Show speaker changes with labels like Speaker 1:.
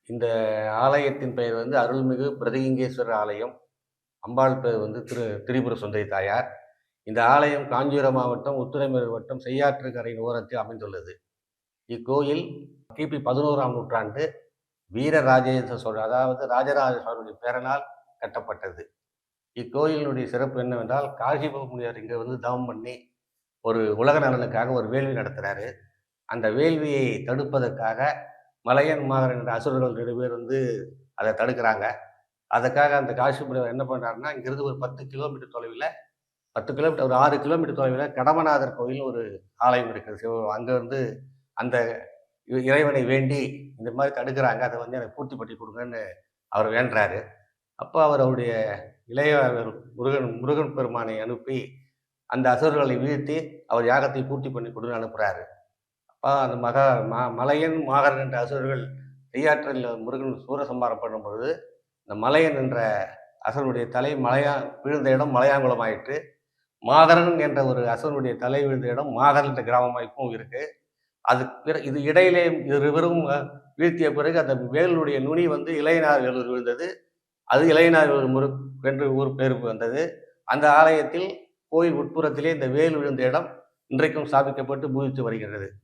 Speaker 1: இந்த ஆலயத்தின் பெயர் வந்து அருள்மிகு பிரதிலிங்கேஸ்வரர் ஆலயம். அம்பாள் பேர் வந்து திரிபுர சுந்தரி தாயார். இந்த ஆலயம் காஞ்சிபுரம் மாவட்டம், உத்திரமேரூர் வட்டம், செய்யாற்று கரையின் ஓரத்தில் அமைந்துள்ளது. இக்கோயில் கிபி 11ஆம் நூற்றாண்டு வீரராஜேந்திர சோழர், அதாவது ராஜராஜ சோழனுடைய பேரனால் கட்டப்பட்டது. இக்கோயிலினுடைய சிறப்பு என்னவென்றால், காசிப முனிவர் இங்கே வந்து தவம் பண்ணி ஒரு உலக நலனுக்காக ஒரு வேள்வி நடத்துகிறாரு. அந்த வேள்வியை தடுப்பதற்காக மலையன் மாதரன் என்ற அசுரர்கள் 2 பேர் வந்து அதை தடுக்கிறாங்க. அதுக்காக அந்த காசிப முனிவர் என்ன பண்ணுறாருன்னா, இங்கிருந்து ஒரு 10 கிலோமீட்டர் தொலைவில், 10 கிலோமீட்டர், ஒரு 6 கிலோமீட்டர் தொலைவில் கடம்பநாதர் கோயில் ஒரு ஆலயம் இருக்குது. அங்கே வந்து அந்த இறைவனை வேண்டி இந்த மாதிரி தடுக்கிறாங்க, அதை வந்து எனக்கு பூர்த்தி பண்ணி கொடுங்கன்னு அவர் வேண்டுறாரு. அப்போ அவர் அவருடைய இளைய முருகன் பெருமானை அனுப்பி அந்த அசுரர்களை வீழ்த்தி அவர் யாகத்தை பூர்த்தி பண்ணி கொடுன்னு அனுப்புகிறாரு. அப்போ அந்த மலையன் மாகரன் என்ற அசுரர்கள் செய்யாற்றில் முருகன் சூரசம்ஹாரம் பண்ணும்பொழுது, இந்த மலையன் என்ற அசுரனுடைய தலை விழுந்த இடம் மலையாங்குளம் ஆயிற்று. மாகரன் என்ற ஒரு அசுரனுடைய தலை விழுந்த இடம் மாகரன் என்ற கிராமமாய்ப்பும் இருக்கு. இது இடையிலே இருவரும் வீழ்த்திய பிறகு அந்த வேலுடைய நுனி வந்து இளையனார் வேலூர் விழுந்தது. அது இளையனார் வேலூர் என்று ஊர் பேர் வந்தது. அந்த ஆலயத்தில் கோயில் உட்புறத்திலே இந்த வேல் விழுந்த இடம் இன்றைக்கும் ஸ்தாபிக்கப்பட்டு பூஜித்து வருகிறது.